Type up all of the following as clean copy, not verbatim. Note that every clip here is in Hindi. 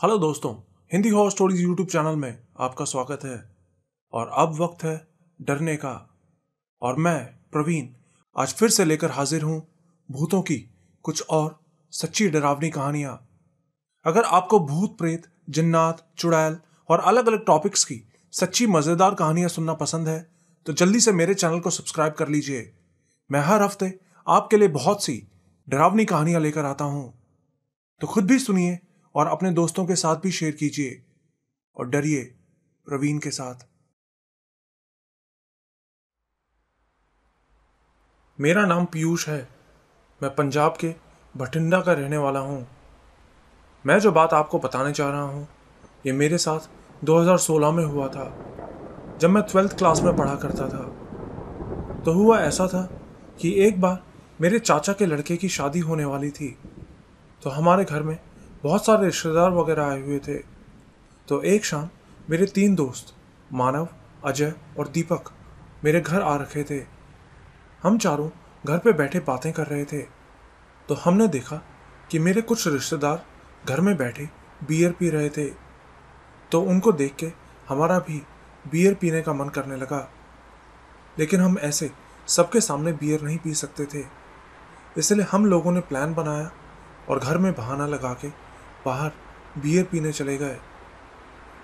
हेलो दोस्तों, Hindi horror stories YouTube channel में आपका स्वागत है। और अब वक्त है डरने का। और मैं प्रवीण आज फिर से लेकर हाजिर हूं भूतों की कुछ और सच्ची डरावनी कहानियां। अगर आपको भूत प्रेत, जिन्नात, चुड़ैल और अलग अलग टॉपिक्स की सच्ची मजेदार कहानियां सुनना पसंद है तो जल्दी से मेरे चैनल को सब्सक्राइब कर लीजिए। मैं हर हफ्ते आपके लिए बहुत सी डरावनी कहानियां लेकर आता हूं, तो खुद भी सुनिए और अपने दोस्तों के साथ भी शेयर कीजिए और डरिए प्रवीण के साथ। मेरा नाम पीयूष है। मैं पंजाब के बठिंडा का रहने वाला हूं। मैं जो बात आपको बताने जा रहा हूं ये मेरे साथ 2016 में हुआ था, जब मैं 12th क्लास में पढ़ा करता था। तो हुआ ऐसा था कि एक बार मेरे चाचा के लड़के की शादी होने वाली थी, तो हमारे घर में बहुत सारे रिश्तेदार वगैरह आए हुए थे। तो एक शाम मेरे 3 दोस्त मानव, अजय और दीपक मेरे घर आ रखे थे। हम चारों घर पे बैठे बातें कर रहे थे, तो हमने देखा कि मेरे कुछ रिश्तेदार घर में बैठे बियर पी रहे थे। तो उनको देख के हमारा भी बियर पीने का मन करने लगा, लेकिन हम ऐसे सबके सामने बियर नहीं पी सकते थे। इसलिए हम लोगों ने प्लान बनाया और घर में बहाना लगा के बाहर बियर पीने चले गए।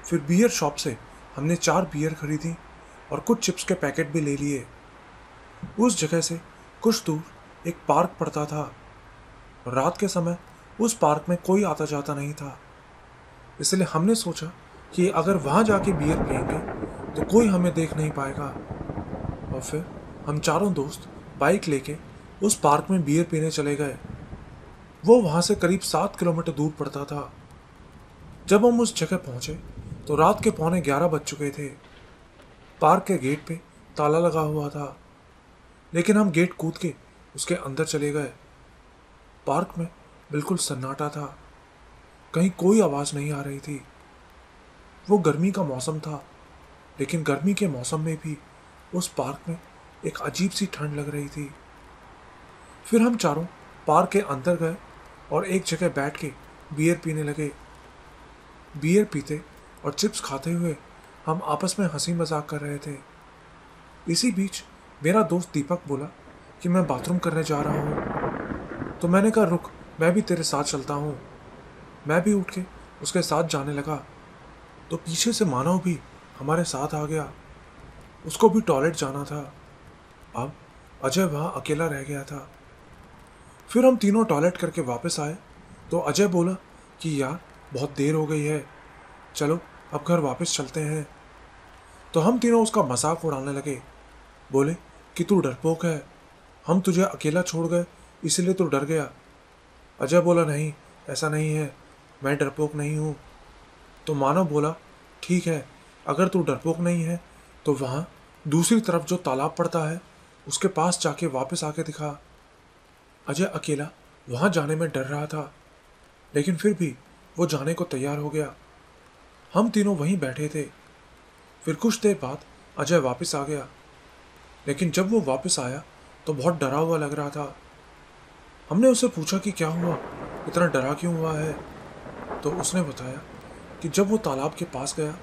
फिर बियर शॉप से हमने 4 बियर खरीदी और कुछ चिप्स के पैकेट भी ले लिए। उस जगह से कुछ दूर एक पार्क पड़ता था और रात के समय उस पार्क में कोई आता जाता नहीं था। इसलिए हमने सोचा कि अगर वहां जाके बियर पियेंगे तो कोई हमें देख नहीं पाएगा। और फिर हम चारों दोस्त बाइक लेके उस पार्क में बियर पीने चले गए। वो वहां से करीब 7 किलोमीटर दूर पड़ता था। जब हम उस जगह पहुंचे तो रात के 11:15 बज चुके थे। पार्क के गेट पे ताला लगा हुआ था, लेकिन हम गेट कूद के उसके अंदर चले गए। पार्क में बिल्कुल सन्नाटा था, कहीं कोई आवाज नहीं आ रही थी। वो गर्मी का मौसम था, लेकिन गर्मी के मौसम में भी उस पार्क में एक अजीब सी ठंड लग रही थी। फिर हम चारों पार्क के अंदर गए और एक जगह बैठ के बियर पीने लगे। बियर पीते और चिप्स खाते हुए हम आपस में हंसी मजाक कर रहे थे। इसी बीच मेरा दोस्त दीपक बोला कि मैं बाथरूम करने जा रहा हूँ। तो मैंने कहा रुक, मैं भी तेरे साथ चलता हूँ। मैं भी उठ के उसके साथ जाने लगा, तो पीछे से मानव भी हमारे साथ आ गया। उसको भी टॉयलेट जाना था। अब अजय वहाँ अकेला रह गया था। फिर हम तीनों टॉयलेट करके वापस आए तो अजय बोला कि यार बहुत देर हो गई है, चलो अब घर वापस चलते हैं। तो हम तीनों उसका मजाक उड़ाने लगे, बोले कि तू डरपोक है, हम तुझे अकेला छोड़ गए इसलिए तू डर गया। अजय बोला नहीं, ऐसा नहीं है, मैं डरपोक नहीं हूँ। तो मानव बोला ठीक है, अगर तू डरपोक नहीं है तो वहाँ दूसरी तरफ जो तालाब पड़ता है उसके पास जाके वापस आके दिखा। अजय अकेला वहाँ जाने में डर रहा था, लेकिन फिर भी वो जाने को तैयार हो गया। हम तीनों वहीं बैठे थे। फिर कुछ देर बाद अजय वापस आ गया, लेकिन जब वो वापस आया तो बहुत डरा हुआ लग रहा था। हमने उससे पूछा कि क्या हुआ, इतना डरा क्यों हुआ है। तो उसने बताया कि जब वो तालाब के पास गया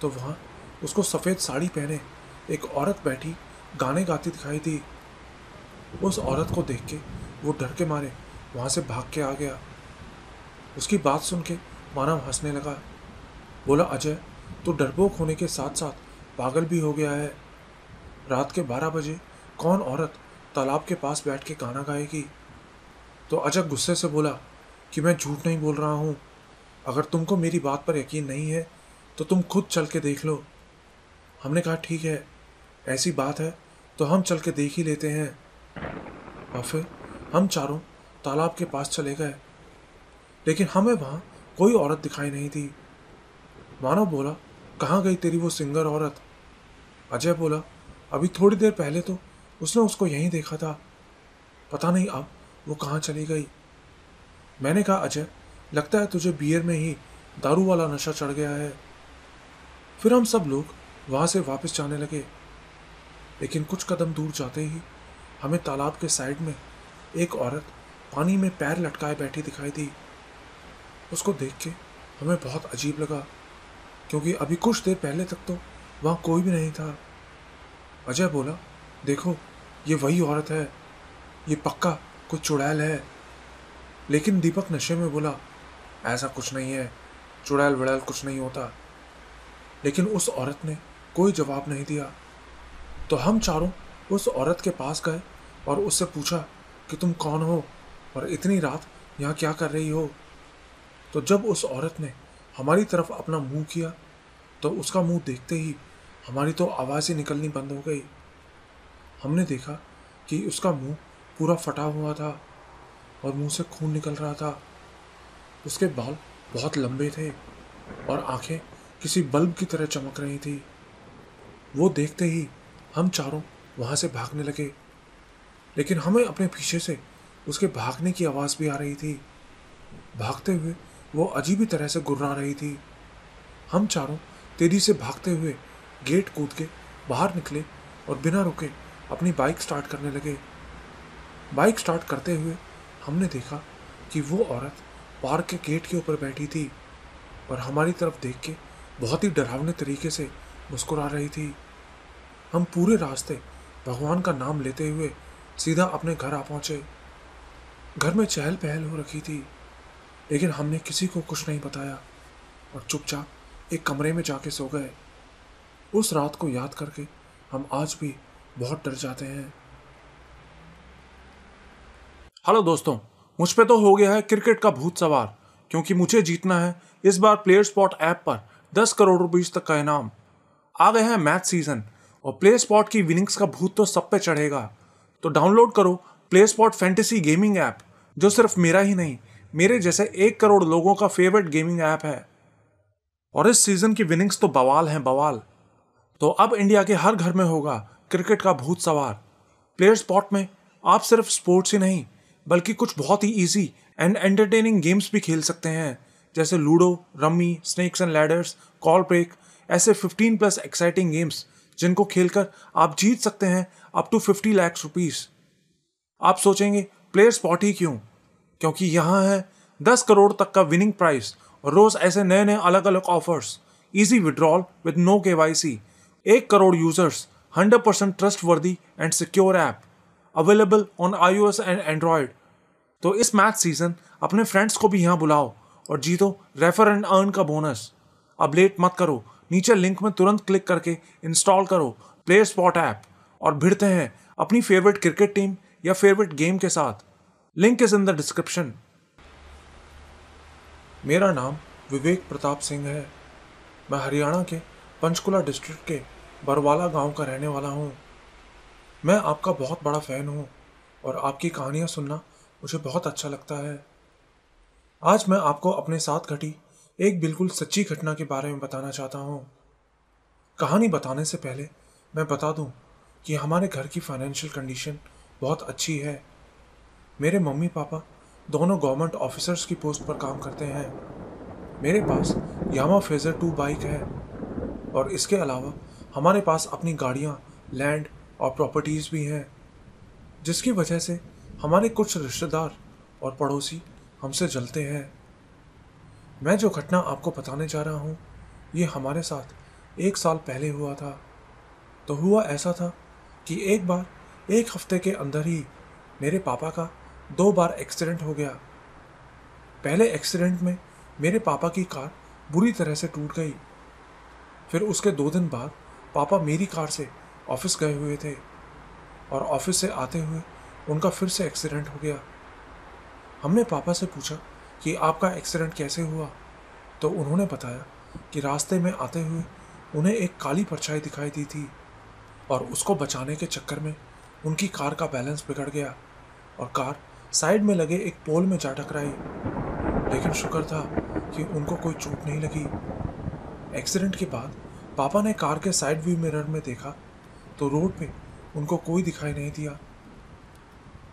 तो वहाँ उसको सफ़ेद साड़ी पहने एक औरत बैठी गाने गाती दिखाई दी। उस औरत को देख के वो डर के मारे वहाँ से भाग के आ गया। उसकी बात सुन के मानव हंसने लगा, बोला अजय तो डरपोक होने के साथ साथ पागल भी हो गया है। रात के 12 बजे कौन औरत तालाब के पास बैठ के गाना गाएगी। तो अजय गुस्से से बोला कि मैं झूठ नहीं बोल रहा हूँ, अगर तुमको मेरी बात पर यकीन नहीं है तो तुम खुद चल के देख लो। हमने कहा ठीक है, ऐसी बात है तो हम चल के देख ही लेते हैं। और फिर हम चारों तालाब के पास चले गए, लेकिन हमें वहाँ कोई औरत दिखाई नहीं थी। मानव बोला कहाँ गई तेरी वो सिंगर औरत। अजय बोला अभी थोड़ी देर पहले तो उसने उसको यहीं देखा था, पता नहीं अब वो कहाँ चली गई। मैंने कहा अजय लगता है तुझे बियर में ही दारू वाला नशा चढ़ गया है। फिर हम सब लोग वहाँ से वापस जाने लगे, लेकिन कुछ कदम दूर जाते ही हमें तालाब के साइड में एक औरत पानी में पैर लटकाए बैठी दिखाई दी। उसको देख के हमें बहुत अजीब लगा, क्योंकि अभी कुछ देर पहले तक तो वहाँ कोई भी नहीं था। अजय बोला, देखो, ये वही औरत है, ये पक्का कुछ चुड़ैल है। लेकिन दीपक नशे में बोला, ऐसा कुछ नहीं है, चुड़ैल वड़ैल कुछ नहीं होता। लेकिन उस औरत ने कोई जवाब नहीं दिया। तो हम चारों उस औरत के पास गए और उससे पूछा कि तुम कौन हो और इतनी रात यहाँ क्या कर रही हो। तो जब उस औरत ने हमारी तरफ अपना मुंह किया तो उसका मुंह देखते ही हमारी तो आवाज़ ही निकलनी बंद हो गई। हमने देखा कि उसका मुंह पूरा फटा हुआ था और मुंह से खून निकल रहा था। उसके बाल बहुत लंबे थे और आंखें किसी बल्ब की तरह चमक रही थी। वो देखते ही हम चारों वहाँ से भागने लगे, लेकिन हमें अपने पीछे से उसके भागने की आवाज़ भी आ रही थी। भागते हुए वो अजीब ही तरह से गुर्रा रही थी। हम चारों तेजी से भागते हुए गेट कूद के बाहर निकले और बिना रुके अपनी बाइक स्टार्ट करने लगे। बाइक स्टार्ट करते हुए हमने देखा कि वो औरत पार्क के गेट के ऊपर बैठी थी और हमारी तरफ देख के बहुत ही डरावने तरीके से मुस्कुरा रही थी। हम पूरे रास्ते भगवान का नाम लेते हुए सीधा अपने घर आ पहुंचे। घर में चहल पहल हो रखी थी, लेकिन हमने किसी को कुछ नहीं बताया और चुपचाप एक कमरे में जाके सो गए। उस रात को याद करके हम आज भी बहुत डर जाते हैं। हेलो दोस्तों, मुझ पे तो हो गया है क्रिकेट का भूत सवार, क्योंकि मुझे जीतना है इस बार प्लेयर स्पॉट ऐप पर 10 करोड़ रुपीस तक का इनाम। आ गए हैं मैच सीजन और प्ले स्पॉट की विनिंग्स का भूत तो सब पे चढ़ेगा। तो डाउनलोड करो play spot fantasy gaming app, जो सिर्फ मेरा ही नहीं, मेरे जैसे 1 करोड़ लोगों का फेवरेट गेमिंग ऐप है। और इस सीजन की विनिंग्स तो बवाल हैं, बवाल। तो अब इंडिया के हर घर में होगा क्रिकेट का भूत सवार। प्लेयर स्पॉट में आप सिर्फ स्पोर्ट्स ही नहीं, बल्कि कुछ बहुत ही इजी एंड एंटरटेनिंग गेम्स भी खेल सकते हैं, जैसे ludo, rummy, snakes and ladders, call break, ऐसे 15+ एक्साइटिंग गेम्स जिनको खेलकर आप जीत सकते हैं अप टू 50 लाख रुपीस। आप सोचेंगे प्लेयर स्पॉट ही क्यों? क्योंकि यहाँ है 10 करोड़ तक का विनिंग प्राइस और रोज ऐसे नए नए अलग अलग offers, easy withdrawal with no KYC, 1 crore users, 100% trustworthy and secure app, available on iOS and android. तो इस मैच सीजन अपने फ्रेंड्स को भी यहाँ बुलाओ और जीतो रेफर एंड अर्न का बोनस। अब लेट मत करो, नीचे लिंक में तुरंत क्लिक करके इंस्टॉल करो प्लेयर स्पॉट ऐप और भिड़ते हैं अपनी फेवरेट क्रिकेट टीम या फेवरेट गेम के साथ। Link is in the description. मेरा नाम विवेक प्रताप सिंह है। मैं हरियाणा के पंचकुला डिस्ट्रिक्ट के बरवाला गांव का रहने वाला हूं। मैं आपका बहुत बड़ा फ़ैन हूं और आपकी कहानियां सुनना मुझे बहुत अच्छा लगता है। आज मैं आपको अपने साथ घटी एक बिल्कुल सच्ची घटना के बारे में बताना चाहता हूं। कहानी बताने से पहले मैं बता दूं कि हमारे घर की फाइनेंशियल कंडीशन बहुत अच्छी है। मेरे मम्मी पापा दोनों गवर्नमेंट ऑफिसर्स की पोस्ट पर काम करते हैं। मेरे पास यामा फेजर 2 बाइक है और इसके अलावा हमारे पास अपनी गाड़ियाँ, लैंड और प्रॉपर्टीज़ भी हैं, जिसकी वजह से हमारे कुछ रिश्तेदार और पड़ोसी हमसे जलते हैं। मैं जो घटना आपको बताने जा रहा हूँ, ये हमारे साथ 1 साल पहले हुआ था। तो हुआ ऐसा था कि एक बार 1 हफ्ते के अंदर ही मेरे पापा का 2 बार एक्सीडेंट हो गया। पहले एक्सीडेंट में मेरे पापा की कार बुरी तरह से टूट गई। फिर उसके 2 दिन बाद पापा मेरी कार से ऑफिस गए हुए थे और ऑफिस से आते हुए उनका फिर से एक्सीडेंट हो गया। हमने पापा से पूछा कि आपका एक्सीडेंट कैसे हुआ, तो उन्होंने बताया कि रास्ते में आते हुए उन्हें एक काली परछाई दिखाई दी थी और उसको बचाने के चक्कर में उनकी कार का बैलेंस बिगड़ गया और कार साइड में लगे एक पोल में जा टकराई। लेकिन शुक्र था कि उनको कोई चोट नहीं लगी। एक्सीडेंट के बाद पापा ने कार के साइड व्यू मिरर में देखा तो रोड पे उनको कोई दिखाई नहीं दिया।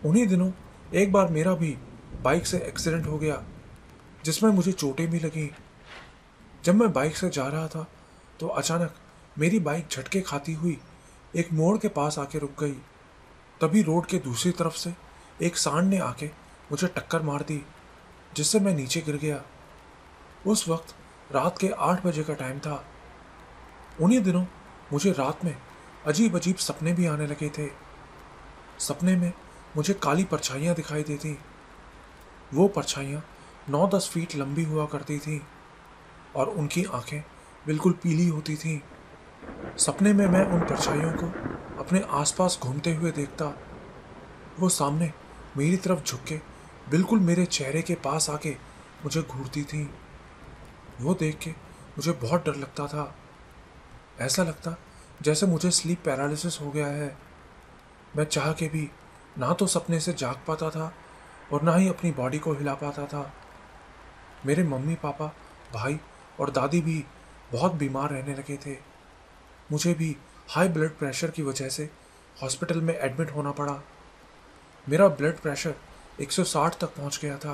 उन्हीं दिनों एक बार मेरा भी बाइक से एक्सीडेंट हो गया, जिसमें मुझे चोटें भी लगी। जब मैं बाइक से जा रहा था तो अचानक मेरी बाइक झटके खाती हुई एक मोड़ के पास आके रुक गई। तभी रोड के दूसरी तरफ से एक सांड ने आके मुझे टक्कर मार दी, जिससे मैं नीचे गिर गया। उस वक्त रात के 8 बजे का टाइम था। उन्हीं दिनों मुझे रात में अजीब अजीब सपने भी आने लगे थे। सपने में मुझे काली परछाइयाँ दिखाई देती। वो परछाइयाँ 9-10 फीट लंबी हुआ करती थी और उनकी आंखें बिल्कुल पीली होती थीं। सपने में मैं उन परछाइयों को अपने आसपास घूमते हुए देखता। वो सामने मेरी तरफ झुक के बिल्कुल मेरे चेहरे के पास आके मुझे घूरती थीं। वो देख के मुझे बहुत डर लगता था। ऐसा लगता जैसे मुझे स्लीप पैरालिसिस हो गया है। मैं चाह के भी ना तो सपने से जाग पाता था और ना ही अपनी बॉडी को हिला पाता था। मेरे मम्मी पापा, भाई और दादी भी बहुत बीमार रहने लगे थे। मुझे भी हाई ब्लड प्रेशर की वजह से हॉस्पिटल में एडमिट होना पड़ा। मेरा ब्लड प्रेशर 160 तक पहुंच गया था।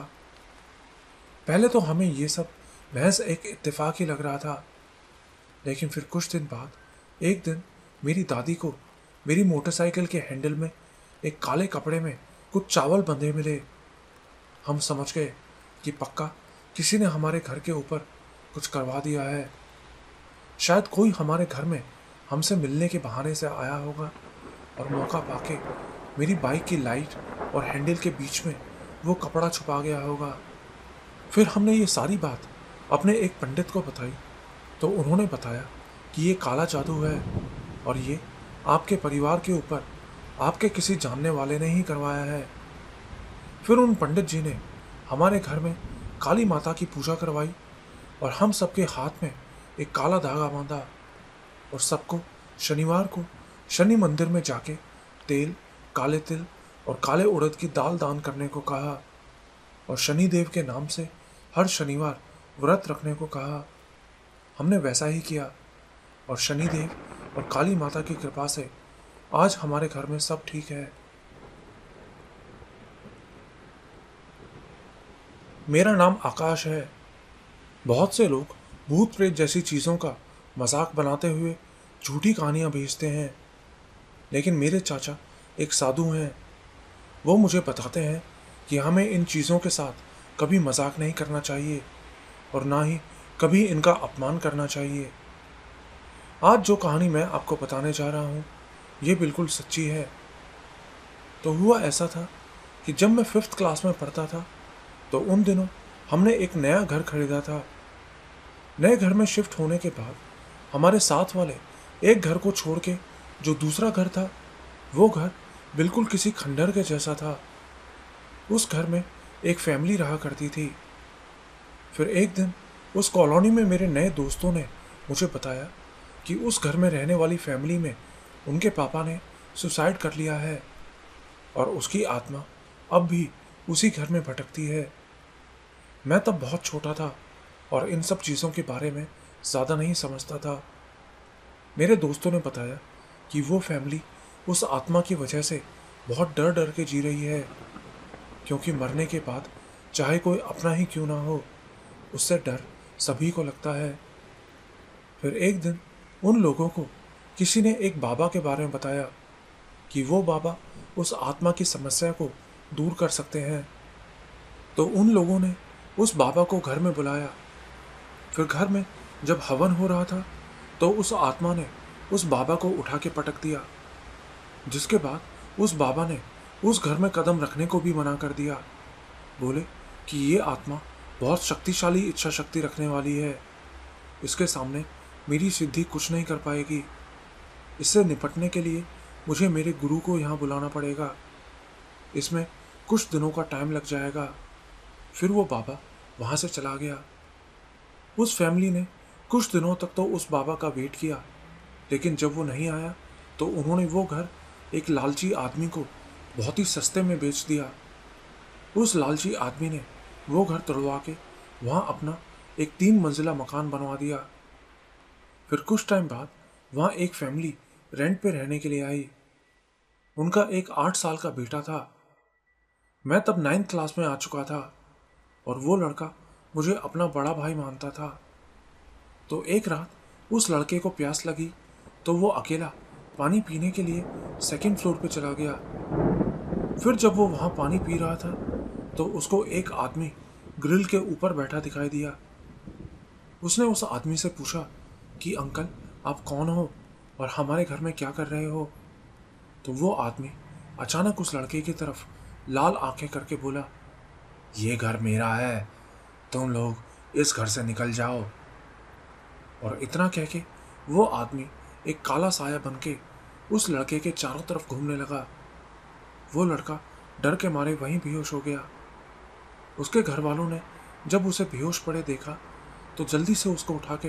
पहले तो हमें ये सब महज एक इत्तेफाक ही लग रहा था, लेकिन फिर कुछ दिन बाद एक दिन मेरी दादी को मेरी मोटरसाइकिल के हैंडल में एक काले कपड़े में कुछ चावल बंधे मिले। हम समझ गए कि पक्का किसी ने हमारे घर के ऊपर कुछ करवा दिया है। शायद कोई हमारे घर में हमसे मिलने के बहाने से आया होगा और मौका पाके मेरी बाइक की लाइट और हैंडल के बीच में वो कपड़ा छुपा गया होगा। फिर हमने ये सारी बात अपने एक पंडित को बताई तो उन्होंने बताया कि ये काला जादू है और ये आपके परिवार के ऊपर आपके किसी जानने वाले ने ही करवाया है। फिर उन पंडित जी ने हमारे घर में काली माता की पूजा करवाई और हम सबके हाथ में एक काला धागा बांधा और सबको शनिवार को शनि मंदिर में जाके तेल, काले तिल और काले उड़द की दाल दान करने को कहा और शनि देव के नाम से हर शनिवार व्रत रखने को कहा। हमने वैसा ही किया और शनि देव और काली माता की कृपा से आज हमारे घर में सब ठीक है। मेरा नाम आकाश है। बहुत से लोग भूत प्रेत जैसी चीज़ों का मजाक बनाते हुए झूठी कहानियाँ भेजते हैं, लेकिन मेरे चाचा एक साधु हैं। वो मुझे बताते हैं कि हमें इन चीज़ों के साथ कभी मजाक नहीं करना चाहिए और ना ही कभी इनका अपमान करना चाहिए। आज जो कहानी मैं आपको बताने जा रहा हूँ ये बिल्कुल सच्ची है। तो हुआ ऐसा था कि जब मैं 5th क्लास में पढ़ता था तो उन दिनों हमने एक नया घर खरीदा था। नए घर में शिफ्ट होने के बाद हमारे साथ वाले एक घर को छोड़ के जो दूसरा घर था वो घर बिल्कुल किसी खंडहर के जैसा था। उस घर में एक फैमिली रहा करती थी। फिर एक दिन उस कॉलोनी में मेरे नए दोस्तों ने मुझे बताया कि उस घर में रहने वाली फैमिली में उनके पापा ने सुसाइड कर लिया है और उसकी आत्मा अब भी उसी घर में भटकती है। मैं तब बहुत छोटा था और इन सब चीज़ों के बारे में ज़्यादा नहीं समझता था। मेरे दोस्तों ने बताया कि वो फैमिली उस आत्मा की वजह से बहुत डर डर के जी रही है, क्योंकि मरने के बाद चाहे कोई अपना ही क्यों ना हो, उससे डर सभी को लगता है। फिर एक दिन उन लोगों को किसी ने एक बाबा के बारे में बताया कि वो बाबा उस आत्मा की समस्या को दूर कर सकते हैं। तो उन लोगों ने उस बाबा को घर में बुलाया। फिर घर में जब हवन हो रहा था तो उस आत्मा ने उस बाबा को उठा के पटक दिया, जिसके बाद उस बाबा ने उस घर में कदम रखने को भी मना कर दिया। बोले कि ये आत्मा बहुत शक्तिशाली इच्छा शक्ति रखने वाली है, इसके सामने मेरी सिद्धि कुछ नहीं कर पाएगी। इससे निपटने के लिए मुझे मेरे गुरु को यहाँ बुलाना पड़ेगा। इसमें कुछ दिनों का टाइम लग जाएगा। फिर वो बाबा वहाँ से चला गया। उस फैमिली ने कुछ दिनों तक तो उस बाबा का वेट किया, लेकिन जब वो नहीं आया तो उन्होंने वो घर एक लालची आदमी को बहुत ही सस्ते में बेच दिया। उस लालची आदमी ने वो घर तोड़वा के वहाँ अपना एक 3 मंजिला मकान बनवा दिया। फिर कुछ टाइम बाद वहाँ एक फैमिली रेंट पे रहने के लिए आई। उनका एक 8 साल का बेटा था। मैं तब 9th क्लास में आ चुका था और वो लड़का मुझे अपना बड़ा भाई मानता था। तो एक रात उस लड़के को प्यास लगी तो वो अकेला पानी पीने के लिए 2nd फ्लोर पे चला गया। फिर जब वो वहाँ पानी पी रहा था तो उसको एक आदमी ग्रिल के ऊपर बैठा दिखाई दिया। उसने उस आदमी से पूछा कि अंकल, आप कौन हो और हमारे घर में क्या कर रहे हो? तो वो आदमी अचानक उस लड़के की तरफ लाल आंखें करके बोला, ये घर मेरा है, तुम लोग इस घर से निकल जाओ। और इतना कह के वो आदमी एक काला साया बन के उस लड़के के चारों तरफ घूमने लगा। वो लड़का डर के मारे वहीं बेहोश हो गया। उसके घर वालों ने जब उसे बेहोश पड़े देखा तो जल्दी से उसको उठा के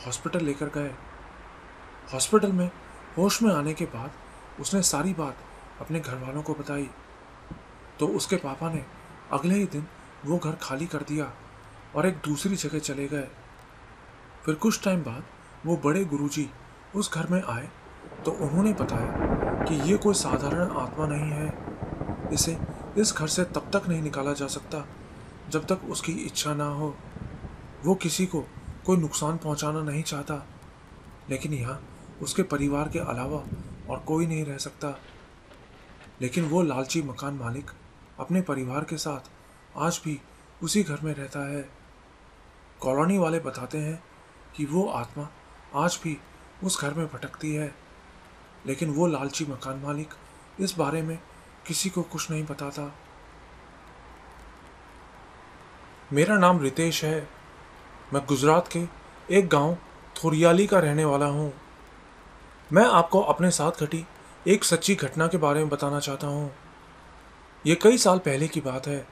हॉस्पिटल लेकर गए। हॉस्पिटल में होश में आने के बाद उसने सारी बात अपने घर वालों को बताई। तो उसके पापा ने अगले ही दिन वो घर खाली कर दिया और एक दूसरी जगह चले गए। फिर कुछ टाइम बाद वो बड़े गुरुजी उस घर में आए तो उन्होंने बताया कि ये कोई साधारण आत्मा नहीं है, इसे इस घर से तब तक नहीं निकाला जा सकता जब तक उसकी इच्छा ना हो। वो किसी को कोई नुकसान पहुंचाना नहीं चाहता, लेकिन यहाँ उसके परिवार के अलावा और कोई नहीं रह सकता। लेकिन वो लालची मकान मालिक अपने परिवार के साथ आज भी उसी घर में रहता है। कॉलोनी वाले बताते हैं कि वो आत्मा आज भी उस घर में भटकती है, लेकिन वो लालची मकान मालिक इस बारे में किसी को कुछ नहीं बताता। मेरा नाम रितेश है। मैं गुजरात के एक गांव थोरियाली का रहने वाला हूं। मैं आपको अपने साथ घटी एक सच्ची घटना के बारे में बताना चाहता हूं। ये कई साल पहले की बात है,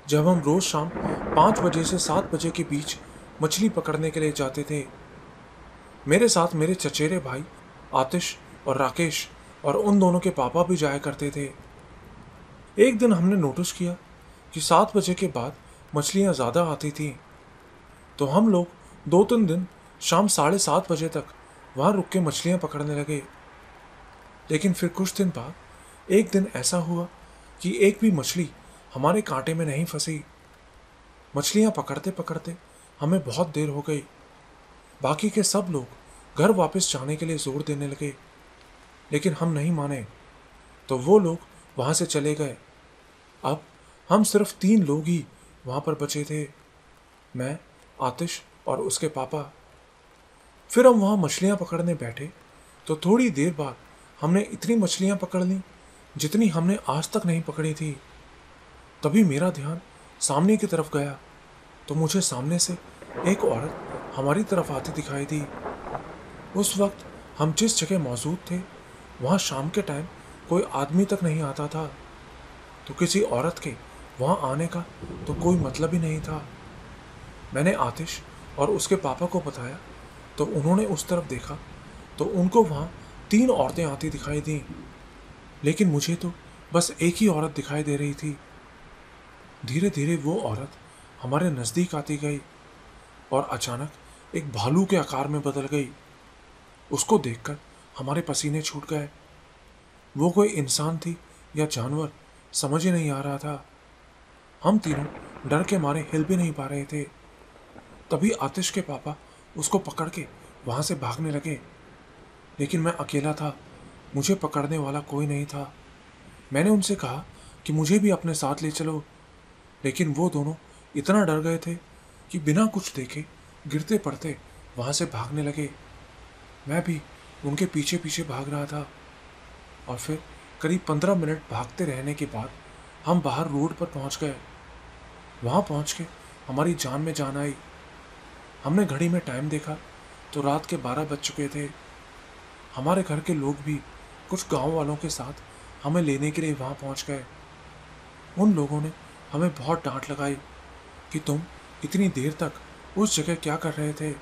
जब हम रोज शाम 5 बजे से 7 बजे के बीच मछली पकड़ने के लिए जाते थे। मेरे साथ मेरे चचेरे भाई आतिश और राकेश और उन दोनों के पापा भी जाया करते थे। एक दिन हमने नोटिस किया कि 7 बजे के बाद मछलियां ज़्यादा आती थीं, तो हम लोग 2-3 दिन शाम 7:30 बजे तक वहाँ रुक के मछलियां पकड़ने लगे। लेकिन फिर कुछ दिन बाद एक दिन ऐसा हुआ कि एक भी मछली हमारे कांटे में नहीं फंसी। मछलियां पकड़ते पकड़ते हमें बहुत देर हो गई। बाकी के सब लोग घर वापस जाने के लिए जोर देने लगे, लेकिन हम नहीं माने, तो वो लोग वहाँ से चले गए। अब हम सिर्फ 3 लोग ही वहाँ पर बचे थे, मैं, आतिश और उसके पापा। फिर हम वहाँ मछलियाँ पकड़ने बैठे तो थोड़ी देर बाद हमने इतनी मछलियाँ पकड़ लीं जितनी हमने आज तक नहीं पकड़ी थी। तभी मेरा ध्यान सामने की तरफ गया तो मुझे सामने से एक औरत हमारी तरफ आती दिखाई दी। उस वक्त हम जिस जगह मौजूद थे वहाँ शाम के टाइम कोई आदमी तक नहीं आता था, तो किसी औरत के वहाँ आने का तो कोई मतलब ही नहीं था। मैंने आतिश और उसके पापा को बताया तो उन्होंने उस तरफ देखा तो उनको वहाँ 3 औरतें आती दिखाई दी, लेकिन मुझे तो बस एक ही औरत दिखाई दे रही थी। धीरे धीरे वो औरत हमारे नज़दीक आती गई और अचानक एक भालू के आकार में बदल गई। उसको देखकर हमारे पसीने छूट गए। वो कोई इंसान थी या जानवर समझ ही नहीं आ रहा था। हम तीनों डर के मारे हिल भी नहीं पा रहे थे। तभी आतिश के पापा उसको पकड़ के वहाँ से भागने लगे, लेकिन मैं अकेला था, मुझे पकड़ने वाला कोई नहीं था। मैंने उनसे कहा कि मुझे भी अपने साथ ले चलो, लेकिन वो दोनों इतना डर गए थे कि बिना कुछ देखे गिरते पड़ते वहाँ से भागने लगे। मैं भी उनके पीछे पीछे भाग रहा था और फिर करीब 15 मिनट भागते रहने के बाद हम बाहर रोड पर पहुँच गए। वहाँ पहुँच के हमारी जान में जान आई। हमने घड़ी में टाइम देखा तो रात के 12 बज चुके थे। हमारे घर के लोग भी कुछ गांव वालों के साथ हमें लेने के लिए वहाँ पहुँच गए। उन लोगों ने हमें बहुत डांट लगाई कि तुम इतनी देर तक उस जगह क्या कर रहे थे।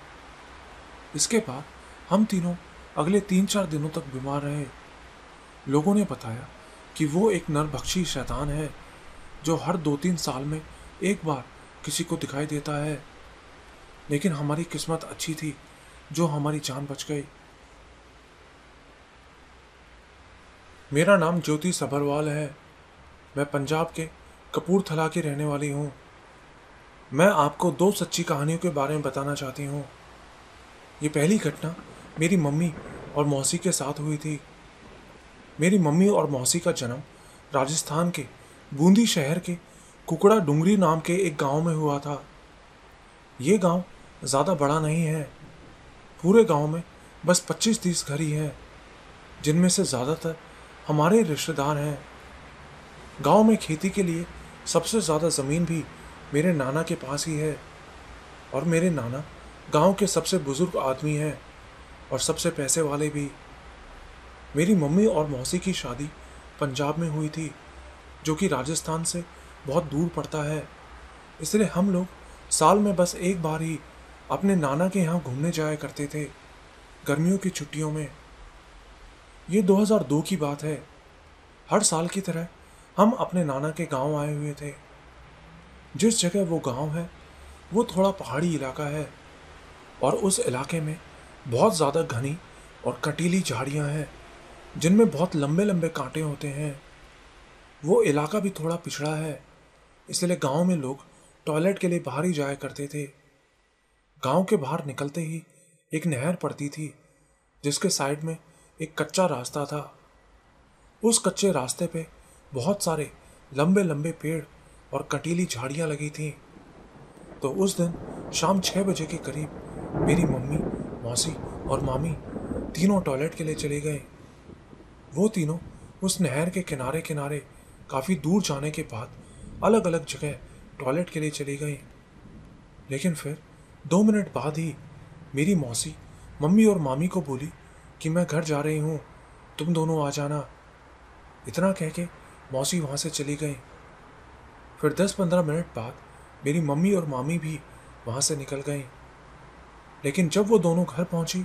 इसके बाद हम तीनों अगले 3-4 दिनों तक बीमार रहे। लोगों ने बताया कि वो एक नरभक्षी शैतान है जो हर 2-3 साल में एक बार किसी को दिखाई देता है, लेकिन हमारी किस्मत अच्छी थी जो हमारी जान बच गई। मेरा नाम ज्योति सभरवाल है। मैं पंजाब के कपूरथला की रहने वाली हूँ। मैं आपको 2 सच्ची कहानियों के बारे में बताना चाहती हूँ। ये पहली घटना मेरी मम्मी और मौसी के साथ हुई थी। मेरी मम्मी और मौसी का जन्म राजस्थान के बूंदी शहर के कुकड़ा डुंगरी नाम के एक गांव में हुआ था। ये गांव ज़्यादा बड़ा नहीं है। पूरे गांव में बस 25-30 घर ही हैं, जिनमें से ज़्यादातर हमारे रिश्तेदार हैं। गांव में खेती के लिए सबसे ज़्यादा ज़मीन भी मेरे नाना के पास ही है, और मेरे नाना गांव के सबसे बुजुर्ग आदमी हैं और सबसे पैसे वाले भी। मेरी मम्मी और मौसी की शादी पंजाब में हुई थी, जो कि राजस्थान से बहुत दूर पड़ता है। इसलिए हम लोग साल में बस एक बार ही अपने नाना के यहाँ घूमने जाया करते थे, गर्मियों की छुट्टियों में। ये 2002 की बात है। हर साल की तरह हम अपने नाना के गांव आए हुए थे। जिस जगह वो गांव है वो थोड़ा पहाड़ी इलाका है, और उस इलाके में बहुत ज़्यादा घनी और कटीली झाड़ियाँ हैं, जिनमें बहुत लंबे लंबे कांटे होते हैं। वो इलाका भी थोड़ा पिछड़ा है, इसलिए गांव में लोग टॉयलेट के लिए बाहर ही जाया करते थे। गांव के बाहर निकलते ही एक नहर पड़ती थी, जिसके साइड में एक कच्चा रास्ता था। उस कच्चे रास्ते पे बहुत सारे लंबे लंबे पेड़ और कटीली झाड़ियाँ लगी थीं। तो उस दिन शाम 6 बजे के करीब मेरी मम्मी, मौसी और मामी तीनों टॉयलेट के लिए चले गए। वो तीनों उस नहर के किनारे किनारे काफ़ी दूर जाने के बाद अलग अलग जगह टॉयलेट के लिए चली गई। लेकिन फिर 2 मिनट बाद ही मेरी मौसी मम्मी और मामी को बोली कि मैं घर जा रही हूँ, तुम दोनों आ जाना। इतना कह के मौसी वहाँ से चली गई। फिर 10-15 मिनट बाद मेरी मम्मी और मामी भी वहाँ से निकल गई। लेकिन जब वो दोनों घर पहुँची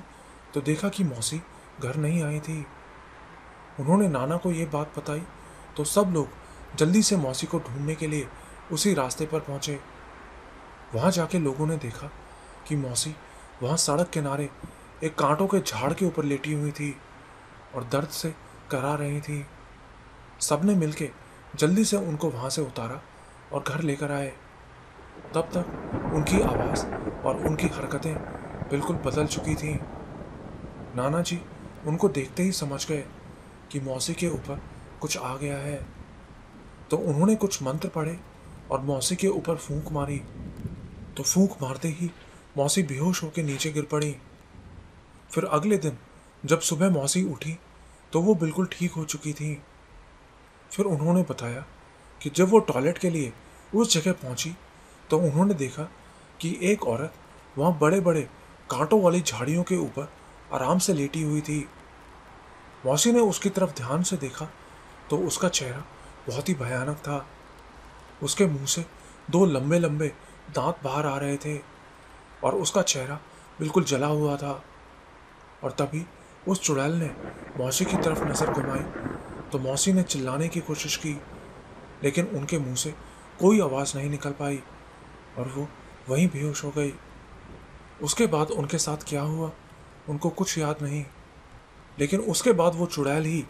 तो देखा कि मौसी घर नहीं आई थी। उन्होंने नाना को ये बात बताई तो सब लोग जल्दी से मौसी को ढूंढने के लिए उसी रास्ते पर पहुँचे। वहाँ जाके लोगों ने देखा कि मौसी वहाँ सड़क किनारे एक कांटों के झाड़ के ऊपर लेटी हुई थी और दर्द से करा रही थी। सबने मिलके जल्दी से उनको वहाँ से उतारा और घर लेकर आए। तब तक उनकी आवाज़ और उनकी हरकतें बिल्कुल बदल चुकी थीं। नाना जी उनको देखते ही समझ गए कि मौसी के ऊपर कुछ आ गया है, तो उन्होंने कुछ मंत्र पढ़े और मौसी के ऊपर फूंक मारी। तो फूंक मारते ही मौसी बेहोश होकर नीचे गिर पड़ी। फिर अगले दिन जब सुबह मौसी उठी तो वो बिल्कुल ठीक हो चुकी थी। फिर उन्होंने बताया कि जब वो टॉयलेट के लिए उस जगह पहुंची तो उन्होंने देखा कि एक औरत वहाँ बड़े बड़े कांटों वाली झाड़ियों के ऊपर आराम से लेटी हुई थी। मौसी ने उसकी तरफ ध्यान से देखा तो उसका चेहरा बहुत ही भयानक था। उसके मुंह से 2 लंबे लंबे दांत बाहर आ रहे थे और उसका चेहरा बिल्कुल जला हुआ था। और तभी उस चुड़ैल ने मौसी की तरफ नज़र घुमाई तो मौसी ने चिल्लाने की कोशिश की, लेकिन उनके मुंह से कोई आवाज़ नहीं निकल पाई और वो वहीं बेहोश हो गई। उसके बाद उनके साथ क्या हुआ उनको कुछ याद नहीं, लेकिन उसके बाद वो चुड़ैल ही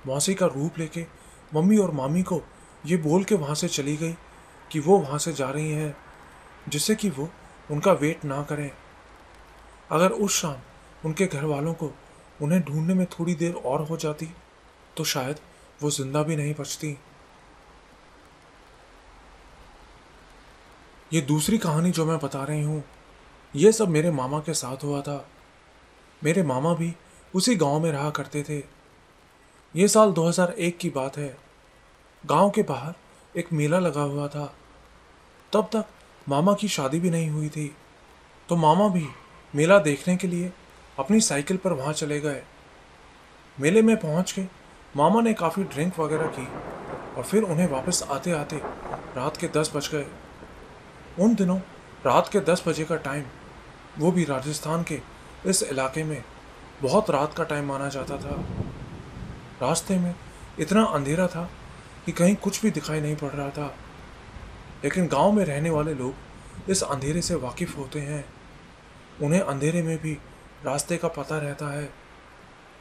मौसी का रूप लेके मम्मी और मामी को ये बोल के वहाँ से चली गई कि वो वहाँ से जा रही हैं, जिससे कि वो उनका वेट ना करें। अगर उस शाम उनके घर वालों को उन्हें ढूंढने में थोड़ी देर और हो जाती तो शायद वो जिंदा भी नहीं बचती। ये दूसरी कहानी जो मैं बता रही हूँ, ये सब मेरे मामा के साथ हुआ था। मेरे मामा भी उसी गांव में रहा करते थे। ये साल 2001 की बात है। गांव के बाहर एक मेला लगा हुआ था। तब तक मामा की शादी भी नहीं हुई थी, तो मामा भी मेला देखने के लिए अपनी साइकिल पर वहाँ चले गए। मेले में पहुँच के मामा ने काफ़ी ड्रिंक वगैरह की और फिर उन्हें वापस आते आते रात के 10 बज गए। उन दिनों रात के 10 बजे का टाइम, वो भी राजस्थान के इस इलाके में, बहुत रात का टाइम माना जाता था। रास्ते में इतना अंधेरा था कि कहीं कुछ भी दिखाई नहीं पड़ रहा था, लेकिन गांव में रहने वाले लोग इस अंधेरे से वाकिफ़ होते हैं। उन्हें अंधेरे में भी रास्ते का पता रहता है।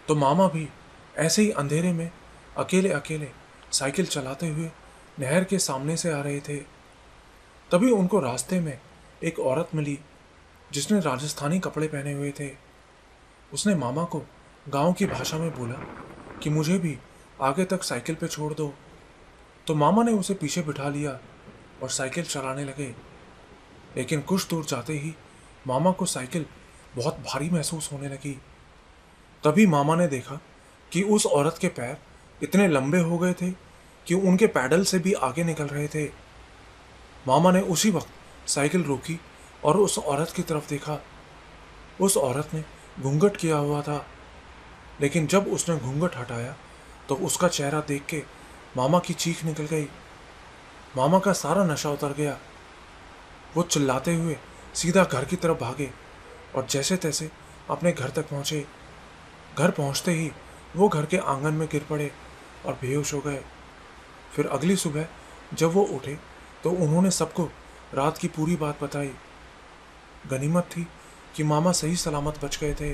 तो मामा भी ऐसे ही अंधेरे में अकेले अकेले साइकिल चलाते हुए नहर के सामने से आ रहे थे। तभी उनको रास्ते में एक औरत मिली जिसने राजस्थानी कपड़े पहने हुए थे। उसने मामा को गांव की भाषा में बोला कि मुझे भी आगे तक साइकिल पे छोड़ दो। तो मामा ने उसे पीछे बिठा लिया और साइकिल चलाने लगे। लेकिन कुछ दूर जाते ही मामा को साइकिल बहुत भारी महसूस होने लगी। तभी मामा ने देखा कि उस औरत के पैर इतने लंबे हो गए थे कि उनके पैडल से भी आगे निकल रहे थे। मामा ने उसी वक्त साइकिल रोकी और उस औरत की तरफ देखा। उस औरत ने घूंघट किया हुआ था, लेकिन जब उसने घूंघट हटाया तो उसका चेहरा देख के मामा की चीख निकल गई। मामा का सारा नशा उतर गया। वो चिल्लाते हुए सीधा घर की तरफ भागे और जैसे तैसे अपने घर तक पहुंचे। घर पहुंचते ही वो घर के आंगन में गिर पड़े और बेहोश हो गए। फिर अगली सुबह जब वो उठे तो उन्होंने सबको रात की पूरी बात बताई। गनीमत थी कि मामा सही सलामत बच गए थे।